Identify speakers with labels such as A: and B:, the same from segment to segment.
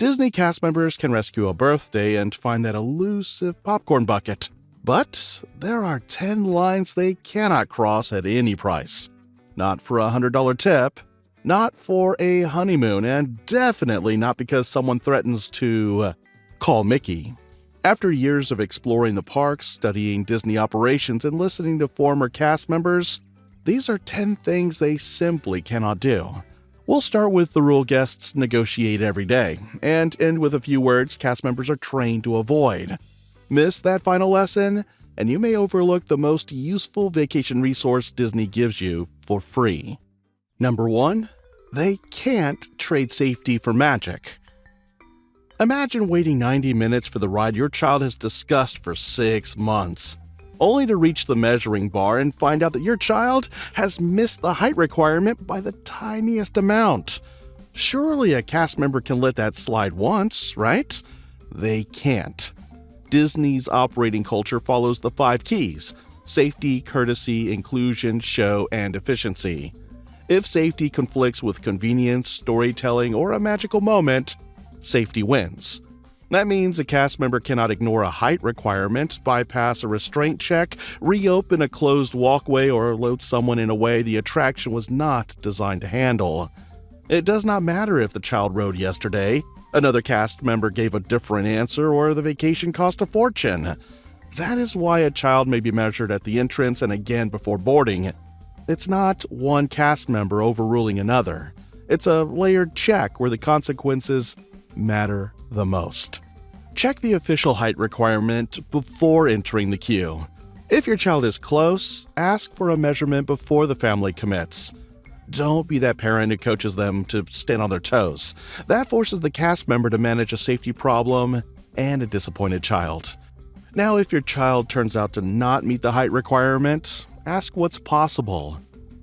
A: Disney cast members can rescue a birthday and find that elusive popcorn bucket. But there are 10 lines they cannot cross at any price. Not for a $100 tip, not for a honeymoon, and definitely not because someone threatens to call Mickey. After years of exploring the parks, studying Disney operations, and listening to former cast members, these are 10 things they simply cannot do. We'll start with the rule guests negotiate every day, and end with a few words cast members are trained to avoid. Miss that final lesson, and you may overlook the most useful vacation resource Disney gives you for free. Number 1. They can't trade safety for magic. Imagine waiting 90 minutes for the ride your child has discussed for 6 months, only to reach the measuring bar and find out that your child has missed the height requirement by the tiniest amount. Surely a cast member can let that slide once, right? They can't. Disney's operating culture follows the 5 keys: safety, courtesy, inclusion, show, and efficiency. If safety conflicts with convenience, storytelling, or a magical moment, safety wins. That means a cast member cannot ignore a height requirement, bypass a restraint check, reopen a closed walkway, or load someone in a way the attraction was not designed to handle. It does not matter if the child rode yesterday, another cast member gave a different answer, or the vacation cost a fortune. That is why a child may be measured at the entrance and again before boarding. It's not one cast member overruling another. It's a layered check where the consequences matter the most. Check the official height requirement before entering the queue. If your child is close, ask for a measurement before the family commits. Don't be that parent who coaches them to stand on their toes. That forces the cast member to manage a safety problem and a disappointed child. Now, if your child turns out to not meet the height requirement, ask what's possible.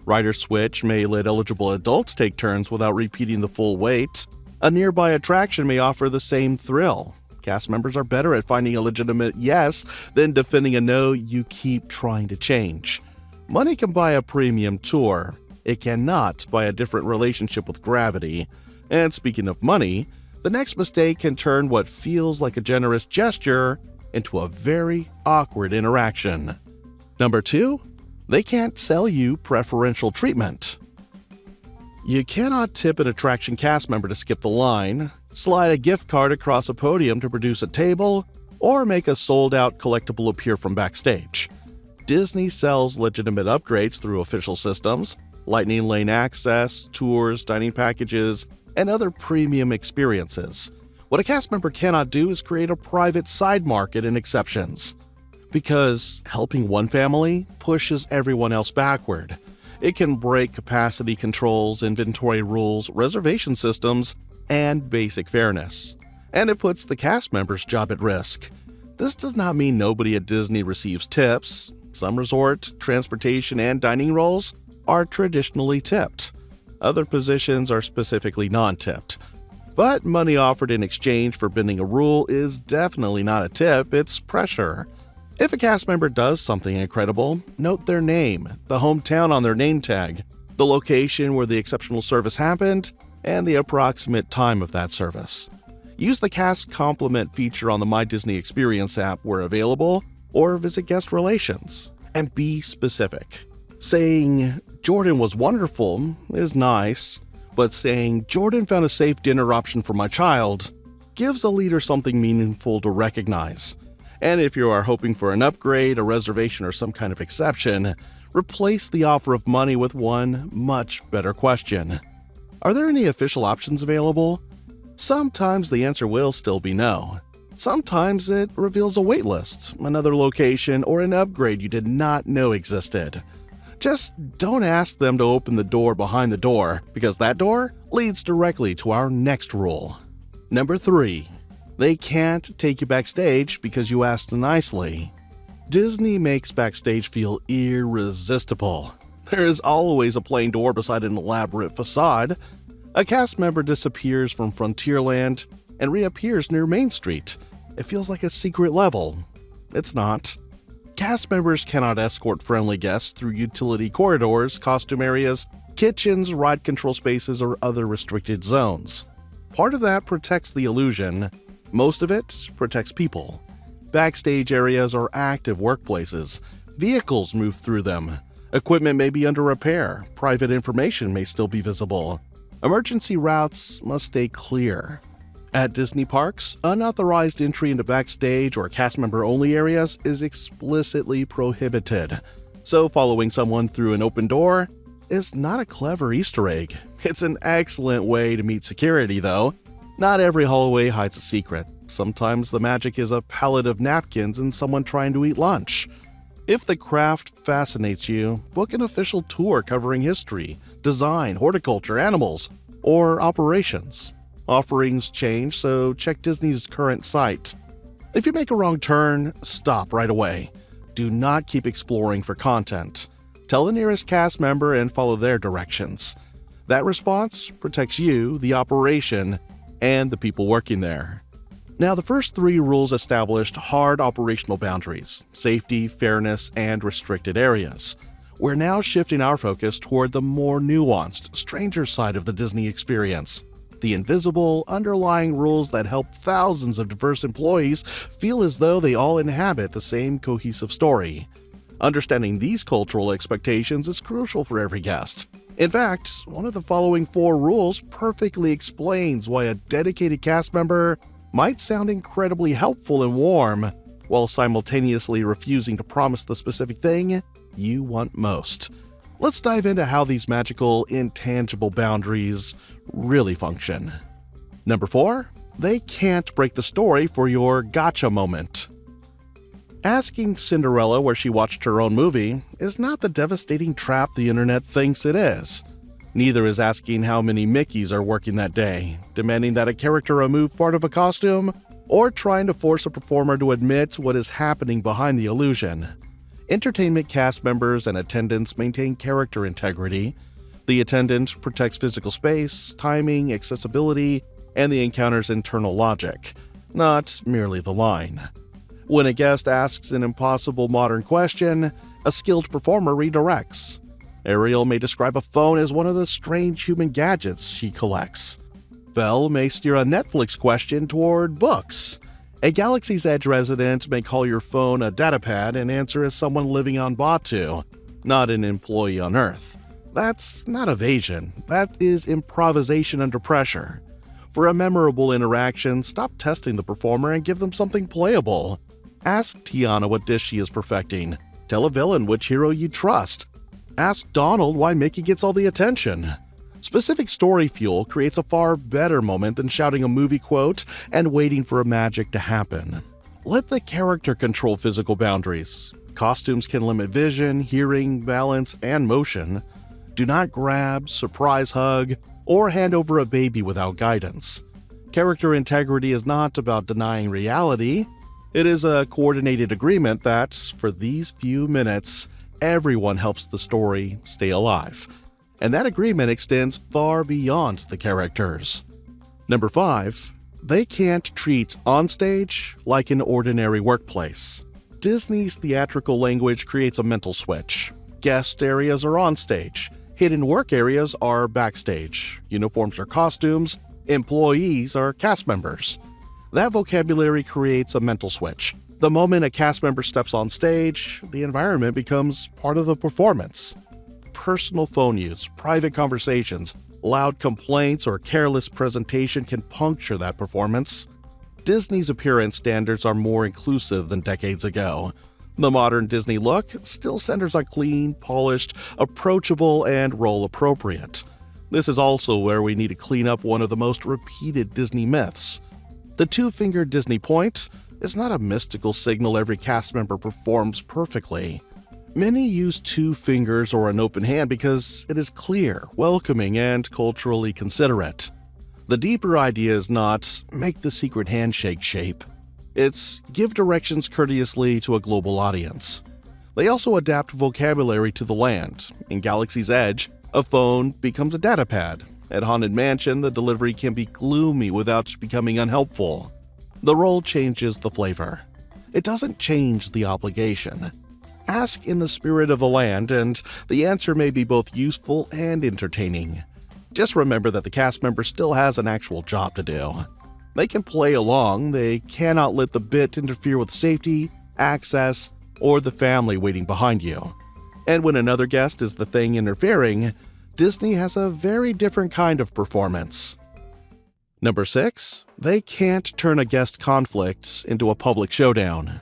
A: Rider switch may let eligible adults take turns without repeating the full weight. A nearby attraction may offer the same thrill. Cast members are better at finding a legitimate yes than defending a no you keep trying to change. Money can buy a premium tour. It cannot buy a different relationship with gravity. And speaking of money, the next mistake can turn what feels like a generous gesture into a very awkward interaction. Number 2, they can't sell you preferential treatment. You cannot tip an attraction cast member to skip the line, slide a gift card across a podium to produce a table, or make a sold-out collectible appear from backstage. Disney sells legitimate upgrades through official systems, lightning lane access, tours, dining packages, and other premium experiences. What a cast member cannot do is create a private side market and exceptions. Because helping one family pushes everyone else backward. It can break capacity controls, inventory rules, reservation systems, and basic fairness. And it puts the cast member's job at risk. This does not mean nobody at Disney receives tips. Some resort, transportation, and dining roles are traditionally tipped. Other positions are specifically non-tipped. But money offered in exchange for bending a rule is definitely not a tip, it's pressure. If a cast member does something incredible, note their name, the hometown on their name tag, the location where the exceptional service happened, and the approximate time of that service. Use the cast compliment feature on the My Disney Experience app where available, or visit guest relations. And be specific. Saying, "Jordan was wonderful" is nice, but saying, "Jordan found a safe dinner option for my child" gives a leader something meaningful to recognize. And if you are hoping for an upgrade, a reservation, or some kind of exception, replace the offer of money with one much better question. Are there any official options available? Sometimes the answer will still be no. Sometimes it reveals a waitlist, another location, or an upgrade you did not know existed. Just don't ask them to open the door behind the door, because that door leads directly to our next rule. Number 3. They can't take you backstage because you asked nicely. Disney makes backstage feel irresistible. There is always a plain door beside an elaborate facade. A cast member disappears from Frontierland and reappears near Main Street. It feels like a secret level. It's not. Cast members cannot escort friendly guests through utility corridors, costume areas, kitchens, ride control spaces, or other restricted zones. Part of that protects the illusion. Most of it protects people. Backstage areas are active workplaces. Vehicles move through them. Equipment may be under repair. Private information may still be visible. Emergency routes must stay clear. At Disney parks, unauthorized entry into backstage or cast member-only areas is explicitly prohibited. So following someone through an open door is not a clever Easter egg. It's an excellent way to meet security, though. Not every hallway hides a secret. Sometimes the magic is a pallet of napkins and someone trying to eat lunch. If the craft fascinates you, book an official tour covering history, design, horticulture, animals, or operations. Offerings change, so check Disney's current site. If you make a wrong turn, stop right away. Do not keep exploring for content. Tell the nearest cast member and follow their directions. That response protects you, the operation, and the people working there. Now, the first 3 rules established hard operational boundaries: safety, fairness, and restricted areas. We're now shifting our focus toward the more nuanced, stranger side of the Disney experience. The invisible, underlying rules that help thousands of diverse employees feel as though they all inhabit the same cohesive story. Understanding these cultural expectations is crucial for every guest. In fact, one of the following 4 rules perfectly explains why a dedicated cast member might sound incredibly helpful and warm, while simultaneously refusing to promise the specific thing you want most. Let's dive into how these magical, intangible boundaries really function. Number 4, they can't break the story for your gotcha moment. Asking Cinderella where she watched her own movie is not the devastating trap the internet thinks it is. Neither is asking how many Mickeys are working that day, demanding that a character remove part of a costume, or trying to force a performer to admit what is happening behind the illusion. Entertainment cast members and attendants maintain character integrity. The attendant protects physical space, timing, accessibility, and the encounter's internal logic, not merely the line. When a guest asks an impossible modern question, a skilled performer redirects. Ariel may describe a phone as one of the strange human gadgets she collects. Belle may steer a Netflix question toward books. A Galaxy's Edge resident may call your phone a datapad and answer as someone living on Batu, not an employee on Earth. That's not evasion. That is improvisation under pressure. For a memorable interaction, stop testing the performer and give them something playable. Ask Tiana what dish she is perfecting. Tell a villain which hero you trust. Ask Donald why Mickey gets all the attention. Specific story fuel creates a far better moment than shouting a movie quote and waiting for a magic to happen. Let the character control physical boundaries. Costumes can limit vision, hearing, balance, and motion. Do not grab, surprise hug, or hand over a baby without guidance. Character integrity is not about denying reality. It is a coordinated agreement that, for these few minutes, everyone helps the story stay alive. And that agreement extends far beyond the characters. Number 5, they can't treat Onstage like an ordinary workplace. Disney's theatrical language creates a mental switch. Guest areas are onstage. Hidden work areas are backstage. Uniforms are costumes. Employees are cast members. That vocabulary creates a mental switch. The moment a cast member steps on stage, the environment becomes part of the performance. Personal phone use, private conversations, loud complaints, or careless presentation can puncture that performance. Disney's appearance standards are more inclusive than decades ago. The modern Disney look still centers on clean, polished, approachable, and role-appropriate. This is also where we need to clean up one of the most repeated Disney myths. The two-fingered Disney point is not a mystical signal every cast member performs perfectly. Many use 2 fingers or an open hand because it is clear, welcoming, and culturally considerate. The deeper idea is not make the secret handshake shape. It's give directions courteously to a global audience. They also adapt vocabulary to the land. In Galaxy's Edge, a phone becomes a datapad. At Haunted Mansion, the delivery can be gloomy without becoming unhelpful. The role changes the flavor. It doesn't change the obligation. Ask in the spirit of the land, and the answer may be both useful and entertaining. Just remember that the cast member still has an actual job to do. They can play along, they cannot let the bit interfere with safety, access, or the family waiting behind you. And when another guest is the thing interfering, Disney has a very different kind of performance. Number 6. They can't turn a guest conflict into a public showdown.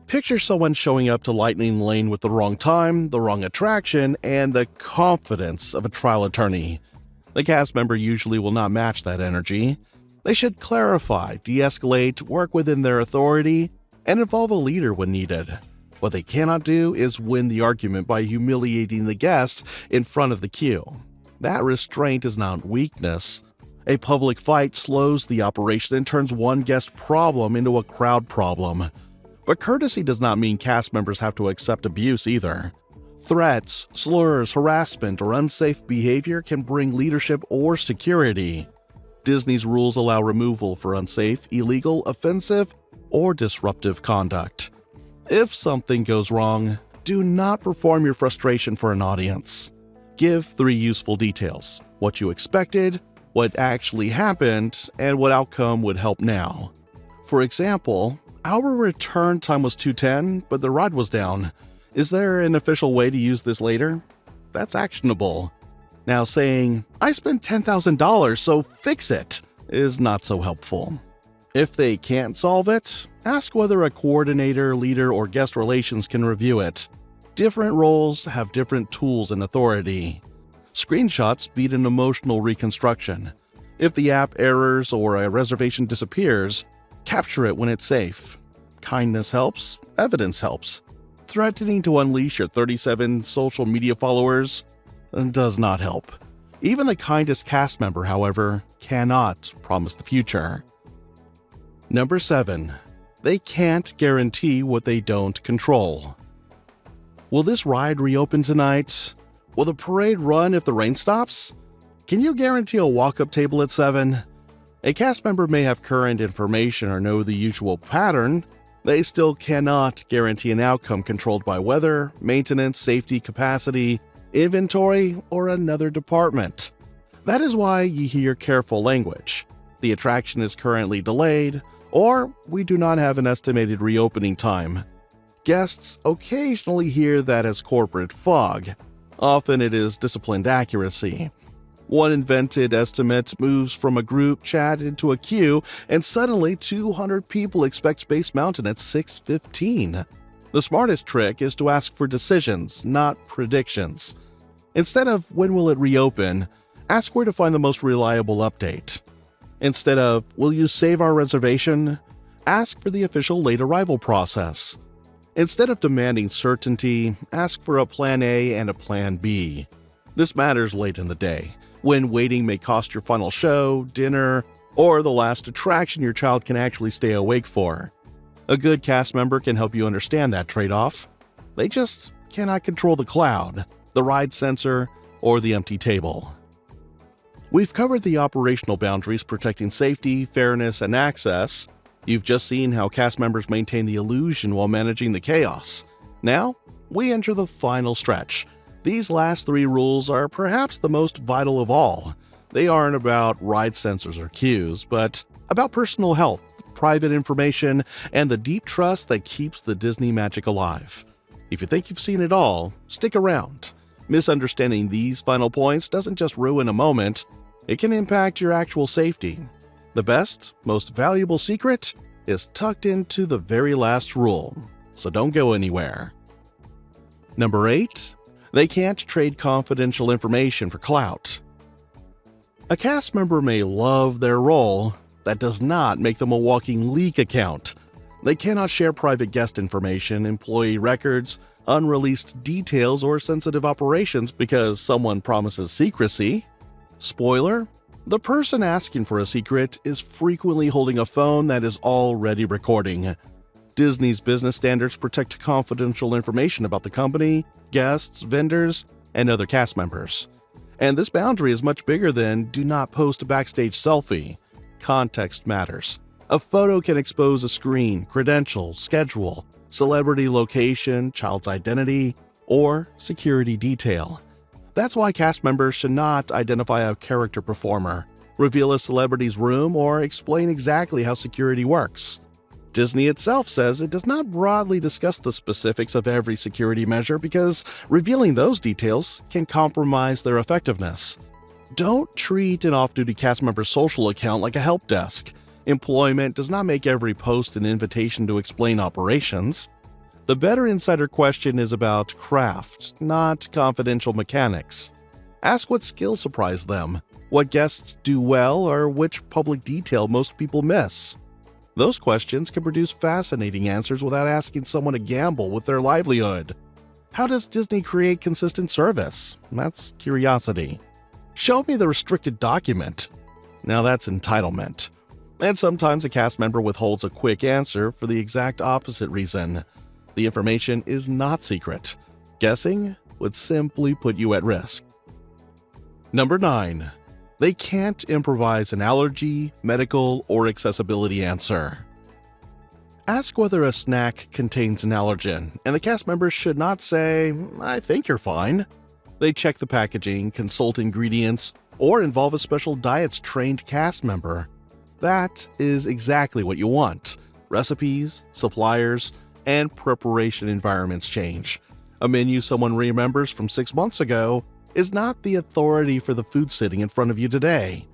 A: Picture someone showing up to Lightning Lane with the wrong time, the wrong attraction, and the confidence of a trial attorney. The cast member usually will not match that energy. They should clarify, de-escalate, work within their authority, and involve a leader when needed. What they cannot do is win the argument by humiliating the guest in front of the queue. That restraint is not weakness. A public fight slows the operation and turns one guest problem into a crowd problem. But courtesy does not mean cast members have to accept abuse either. Threats, slurs, harassment, or unsafe behavior can bring leadership or security. Disney's rules allow removal for unsafe, illegal, offensive, or disruptive conduct. If something goes wrong, do not perform your frustration for an audience. Give 3 useful details: what you expected, what actually happened, and what outcome would help now. For example, our return time was 2:10, but the ride was down. Is there an official way to use this later? That's actionable. Now saying, "I spent $10,000, so fix it," is not so helpful. If they can't solve it, ask whether a coordinator, leader, or guest relations can review it. Different roles have different tools and authority. Screenshots beat an emotional reconstruction. If the app errors or a reservation disappears, capture it when it's safe. Kindness helps, evidence helps. Threatening to unleash your 37 social media followers does not help. Even the kindest cast member, however, cannot promise the future. Number 7. They can't guarantee what they don't control. Will this ride reopen tonight? Will the parade run if the rain stops? Can you guarantee a walk-up table at 7? A cast member may have current information or know the usual pattern. They still cannot guarantee an outcome controlled by weather, maintenance, safety, capacity, inventory, or another department. That is why you hear careful language. The attraction is currently delayed, or we do not have an estimated reopening time. Guests occasionally hear that as corporate fog. Often it is disciplined accuracy. One invented estimate moves from a group chat into a queue, and suddenly 200 people expect Space Mountain at 6:15. The smartest trick is to ask for decisions, not predictions. Instead of "when will it reopen?" ask where to find the most reliable update. Instead of "will you save our reservation?" ask for the official late arrival process. Instead of demanding certainty, ask for a plan A and a plan B. This matters late in the day, when waiting may cost your final show, dinner, or the last attraction your child can actually stay awake for. A good cast member can help you understand that trade-off. They just cannot control the cloud, the ride sensor, or the empty table. We've covered the operational boundaries protecting safety, fairness, and access. You've just seen how cast members maintain the illusion while managing the chaos. Now, we enter the final stretch. These last 3 rules are perhaps the most vital of all. They aren't about ride sensors or queues, but about personal health, private information, and the deep trust that keeps the Disney magic alive. If you think you've seen it all, stick around. Misunderstanding these final points doesn't just ruin a moment, it can impact your actual safety. The best, most valuable secret is tucked into the very last rule, so don't go anywhere. Number 8. They can't trade confidential information for clout. A cast member may love their role. That does not make them a walking leak account. They cannot share private guest information, employee records, unreleased details, or sensitive operations because someone promises secrecy. Spoiler: the person asking for a secret is frequently holding a phone that is already recording. Disney's business standards protect confidential information about the company, guests, vendors, and other cast members. And this boundary is much bigger than "do not post a backstage selfie." Context matters. A photo can expose a screen, credential, schedule, celebrity location, child's identity, or security detail. That's why cast members should not identify a character performer, reveal a celebrity's room, or explain exactly how security works. Disney itself says it does not broadly discuss the specifics of every security measure because revealing those details can compromise their effectiveness. Don't treat an off-duty cast member's social account like a help desk. Employment does not make every post an invitation to explain operations. The better insider question is about craft, not confidential mechanics. Ask what skills surprise them, what guests do well, or which public detail most people miss. Those questions can produce fascinating answers without asking someone to gamble with their livelihood. How does Disney create consistent service? That's curiosity. Show me the restricted document. Now that's entitlement. And sometimes a cast member withholds a quick answer for the exact opposite reason. The information is not secret. Guessing would simply put you at risk. Number 9. They can't improvise an allergy, medical, or accessibility answer. Ask whether a snack contains an allergen, and the cast members should not say, "I think you're fine." They check the packaging, consult ingredients, or involve a special diets-trained cast member. That is exactly what you want. Recipes, suppliers, and preparation environments change. A menu someone remembers from 6 months ago is not the authority for the food sitting in front of you today.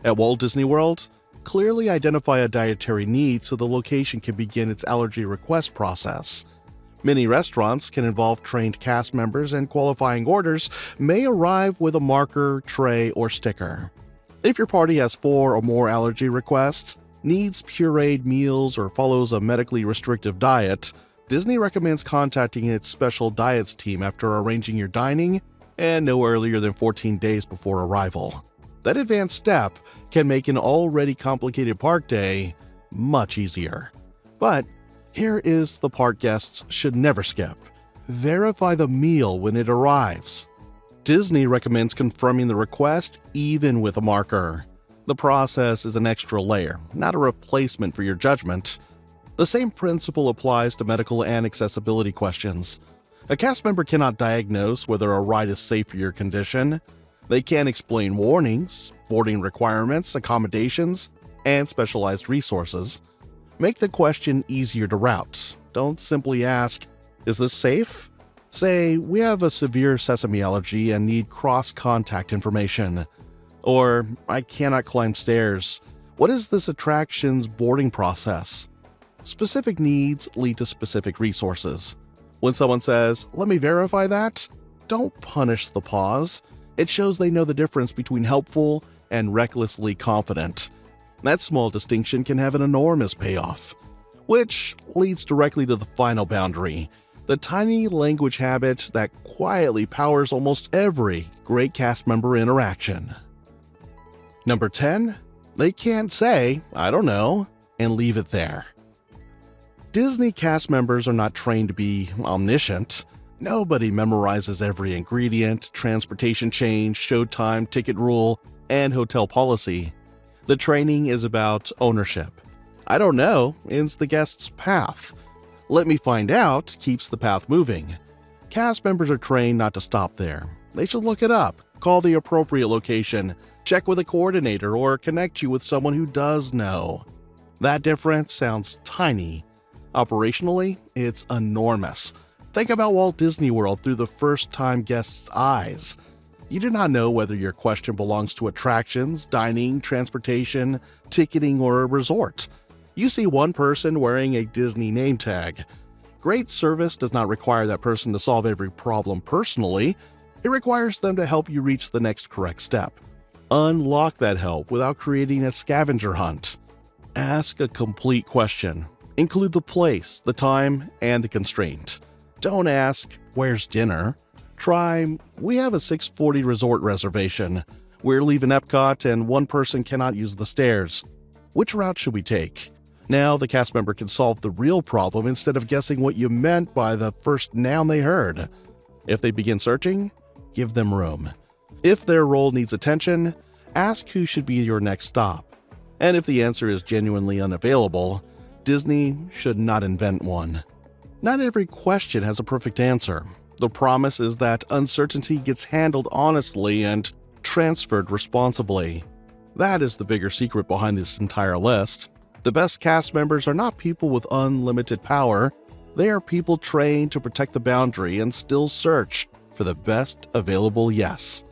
A: At Walt Disney World, clearly identify a dietary need so the location can begin its allergy request process. Many restaurants can involve trained cast members, and qualifying orders may arrive with a marker, tray, or sticker. If your party has 4 or more allergy requests, needs pureed meals, or follows a medically restrictive diet, Disney recommends contacting its special diets team after arranging your dining and no earlier than 14 days before arrival. That advanced step can make an already complicated park day much easier. But here is the part guests should never skip. Verify the meal when it arrives. Disney recommends confirming the request even with a marker. The process is an extra layer, not a replacement for your judgment. The same principle applies to medical and accessibility questions. A cast member cannot diagnose whether a ride is safe for your condition. They can explain warnings, boarding requirements, accommodations, and specialized resources. Make the question easier to route. Don't simply ask, "Is this safe?" Say, "We have a severe sesame allergy and need cross-contact information." Or, "I cannot climb stairs. What is this attraction's boarding process?" Specific needs lead to specific resources. When someone says, "Let me verify that," don't punish the pause. It shows they know the difference between helpful and recklessly confident. That small distinction can have an enormous payoff. Which leads directly to the final boundary, the tiny language habit that quietly powers almost every great cast member interaction. Number 10. They can't say, "I don't know," and leave it there. Disney cast members are not trained to be omniscient. Nobody memorizes every ingredient, transportation change, showtime, ticket rule, and hotel policy. The training is about ownership. "I don't know" ends the guest's path. "Let me find out" keeps the path moving. Cast members are trained not to stop there. They should look it up, call the appropriate location, check with a coordinator, or connect you with someone who does know. That difference sounds tiny. Operationally, it's enormous. Think about Walt Disney World through the first-time guest's eyes. You do not know whether your question belongs to attractions, dining, transportation, ticketing, or a resort. You see one person wearing a Disney name tag. Great service does not require that person to solve every problem personally. It requires them to help you reach the next correct step. Unlock that help without creating a scavenger hunt. Ask a complete question. Include the place, the time, and the constraint. Don't ask, "Where's dinner?" Try, "We have a 6:40 resort reservation. We're leaving Epcot and one person cannot use the stairs. Which route should we take?" Now the cast member can solve the real problem instead of guessing what you meant by the first noun they heard. If they begin searching, give them room. If their role needs attention, ask who should be your next stop. And if the answer is genuinely unavailable, Disney should not invent one. Not every question has a perfect answer. The promise is that uncertainty gets handled honestly and transferred responsibly. That is the bigger secret behind this entire list. The best cast members are not people with unlimited power. They are people trained to protect the boundary and still search for the best available yes.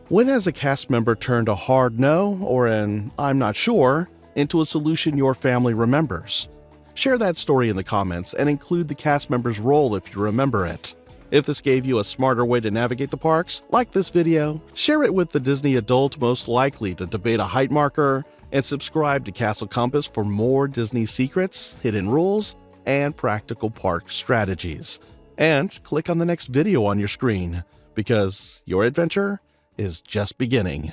A: When has a cast member turned a hard no or an "I'm not sure" into a solution your family remembers? Share that story in the comments and include the cast member's role if you remember it. If this gave you a smarter way to navigate the parks, like this video, share it with the Disney adult most likely to debate a height marker, and subscribe to Castle Compass for more Disney secrets, hidden rules, and practical park strategies. And click on the next video on your screen, because your adventure is just beginning.